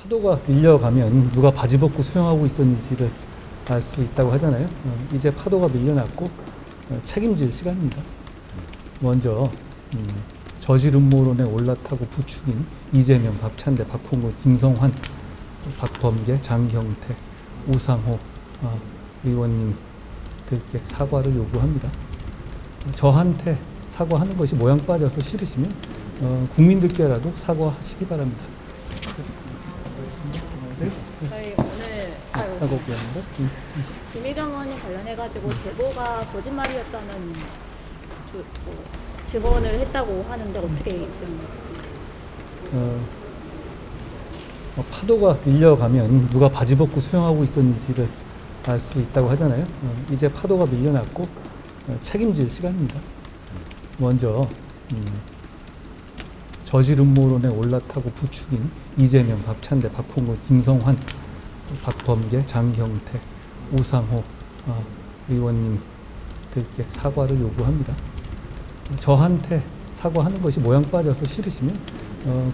파도가 밀려가면 누가 바지 벗고 수영하고 있었는지를 알 수 있다고 하잖아요. 이제 파도가 밀려났고 책임질 시간입니다. 먼저 저질 음모론에 올라타고 부추긴 이재명, 박찬대, 박홍근, 김성환, 박범계, 장경태, 우상호 의원님들께 사과를 요구합니다. 저한테 사과하는 것이 모양 빠져서 싫으시면 국민들께라도 사과하시기 바랍니다. 저희 오늘 하고 그러는데 김의겸 의원님 관련해가지고 제보가 거짓말이었다는 증언을 했다고 하는데 어떻게 입장입니까? 파도가 밀려가면 누가 바지 벗고 수영하고 있었는지를 알 수 있다고 하잖아요. 이제 파도가 밀려났고 책임질 시간입니다. 먼저 저질 음모론에 올라타고 부추긴 이재명, 박찬대, 박홍근, 김성환, 박범계, 장경태, 우상호 의원님들께 사과를 요구합니다. 저한테 사과하는 것이 모양 빠져서 싫으시면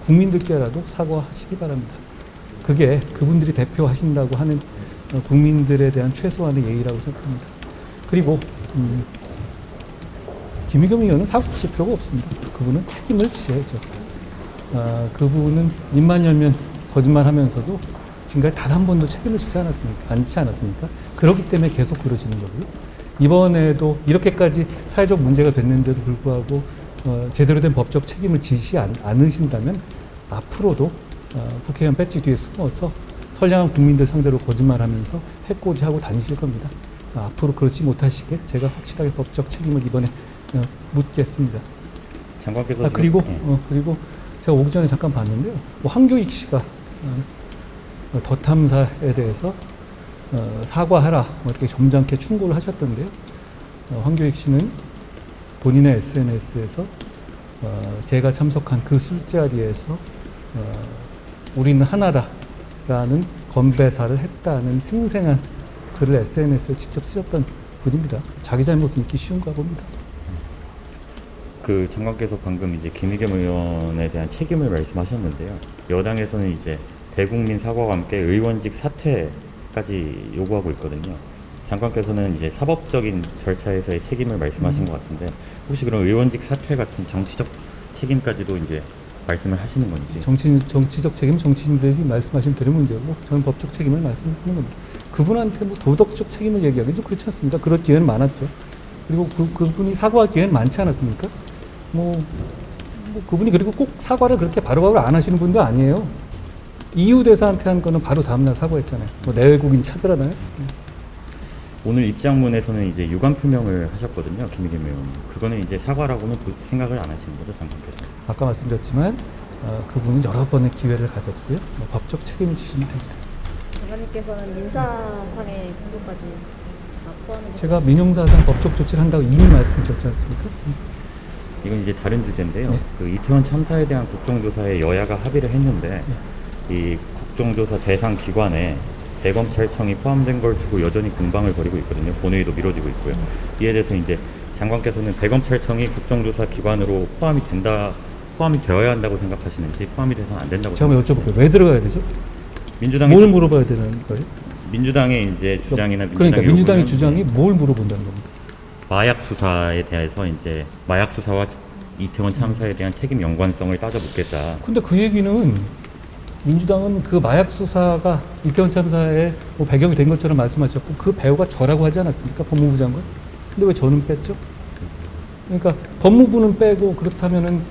국민들께라도 사과하시기 바랍니다. 그게 그분들이 대표하신다고 하는 국민들에 대한 최소한의 예의라고 생각합니다. 그리고 김의겸 의원은 사과하실 필요가 없습니다. 그분은 책임을 지셔야죠. 그분은 입만 열면 거짓말하면서도 지금까지 단 한 번도 책임을 지지 않았습니까? 그렇기 때문에 계속 그러시는 거고요. 이번에도 이렇게까지 사회적 문제가 됐는데도 불구하고 제대로 된 법적 책임을 지시 않으신다면 앞으로도 국회의원 배지 뒤에 숨어서 선량한 국민들 상대로 거짓말하면서 해코지하고 다니실 겁니다. 앞으로 그렇지 못하시게 제가 확실하게 법적 책임을 이번에 묻겠습니다. 장관께서 그리고 제가 오기 전에 잠깐 봤는데요. 황교익 씨가 더 탐사에 대해서 사과하라 이렇게 점잖게 충고를 하셨던데요. 황교익 씨는 본인의 SNS에서 제가 참석한 그 술자리에서 우리는 하나다라는 건배사를 했다는 생생한 글을 SNS에 직접 쓰셨던 분입니다. 자기 잘못은 있기 쉬운가 봅니다. 그 장관께서 방금 이제 김의겸 의원에 대한 책임을 말씀하셨는데요. 여당에서는 이제 대국민 사과와 함께 의원직 사퇴까지 요구하고 있거든요. 장관께서는 이제 사법적인 절차에서의 책임을 말씀하신 것 같은데 혹시 그런 의원직 사퇴 같은 정치적 책임까지도 이제 말씀을 하시는 건지. 정치적 책임 정치인들이 말씀하신 대로 문제고 저는 법적 책임을 말씀하는 겁니다. 그분한테 뭐 도덕적 책임을 얘기하기는 좀 그렇지 않습니까? 그럴 기회는 많았죠. 그리고 그분이 사과할 기회는 많지 않았습니까? 그분이 그리고 꼭 사과를 그렇게 바로바로 안 하시는 분도 아니에요. EU 대사한테 한 거는 바로 다음날 사과했잖아요. 내외국인 차별하나요? 오늘 입장문에서는 이제 유감 표명을 하셨거든요, 김의겸 의원. 그거는 이제 사과라고는 생각을 안 하시는 거죠, 장관께서? 아까 말씀드렸지만 그분은 여러 번의 기회를 가졌고요. 법적 책임을 지시면 됩니다. 장관님께서는 민사상의 공소까지 포함이 제가 민형사상 법적 조치를 한다고 이미 말씀드렸지 않습니까? 이건 이제 다른 주제인데요. 네. 그 이태원 참사에 대한 국정조사에 여야가 합의를 했는데 이 국정조사 대상 기관에 대검찰청이 포함된 걸 두고 여전히 공방을 벌이고 있거든요. 본회의도 미뤄지고 있고요. 이에 대해서 이제 장관께서는 대검찰청이 국정조사 기관으로 포함이 되어야 한다고 생각하시는지 포함이 돼서는 안 된다고 제가 한번 여쭤볼게요. 왜 들어가야 되죠? 민주당이 뭘 물어봐야 되는 거예요? 민주당의 이제 주장이나 그러니까 민주당의 주장이 뭘 물어본다는 겁니다. 마약 수사에 대해서 이제 마약 수사와 이태원 참사에 대한 책임 연관성을 따져 묻겠다. 근데 그 얘기는 민주당은 그 마약 수사가 이태원 참사에 배경이 된 것처럼 말씀하셨고 그 배우가 저라고 하지 않았습니까? 법무부 장관. 근데 왜 저는 뺐죠? 그러니까 법무부는 빼고 그렇다면은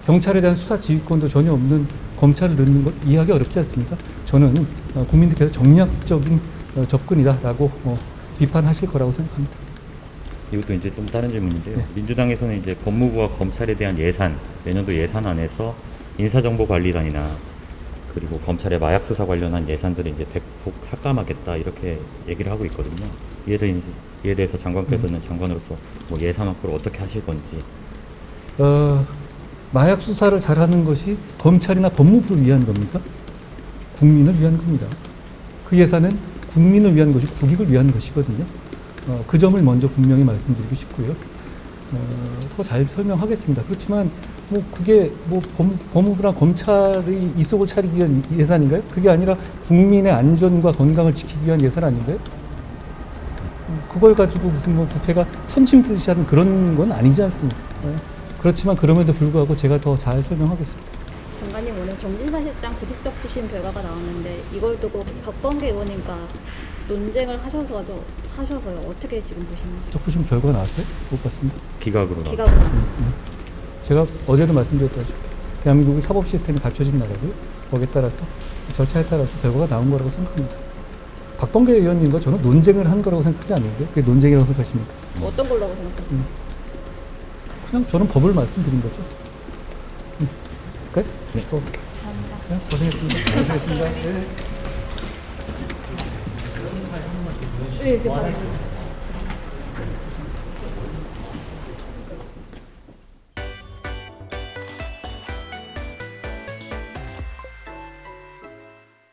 경찰에 대한 수사 지휘권도 전혀 없는 검찰을 넣는 것 이해하기 어렵지 않습니까? 저는 국민들께서 정략적인 접근이다라고 비판하실 거라고 생각합니다. 이것도 이제 좀 다른 질문인데요. 네. 민주당에서는 이제 법무부와 검찰에 대한 예산, 내년도 예산안에서 인사정보관리단이나 그리고 검찰의 마약 수사 관련한 예산들을 이제 대폭 삭감하겠다 이렇게 얘기를 하고 있거든요. 이에 대해서 장관께서는 장관으로서 뭐 예산 확보를 어떻게 하실 건지. 마약 수사를 잘하는 것이 검찰이나 법무부를 위한 겁니까? 국민을 위한 겁니다. 그 예산은 국민을 위한 것이 국익을 위한 것이거든요. 그 점을 먼저 분명히 말씀드리고 싶고요. 더 잘 설명하겠습니다. 그렇지만 뭐 그게 뭐 법무부나 검찰이 이 속을 차리기 위한 예산인가요? 그게 아니라 국민의 안전과 건강을 지키기 위한 예산 아닌가요? 그걸 가지고 무슨 뭐 국회가 선심 뜨듯이 하는 그런 건 아니지 않습니까? 그렇지만 그럼에도 불구하고 제가 더 잘 설명하겠습니다. 장관님 오늘 정진사 실장 구속적 부심 결과가 나왔는데 이걸 두고 박범계 의원님과 논쟁을 하셔서요. 어떻게 지금 보시는지. 적부심 결과가 나왔어요? 못 봤습니다. 기각으로 나왔어요. 기각으로 나왔습니다. 제가 어제도 말씀드렸다시피 대한민국이 사법 시스템이 갖춰진 나라고요. 거기에 따라서 절차에 따라서 결과가 나온 거라고 생각합니다. 박범계 의원님과 저는 논쟁을 한 거라고 생각하지 않는데 그게 논쟁이라고 생각하십니까? 어떤 걸로 생각하세요? 그냥 저는 법을 말씀드린 거죠. 그래? 네. 감사합니다. 네, 고생했습니다. 고생했습니다. 네. 네, 이렇게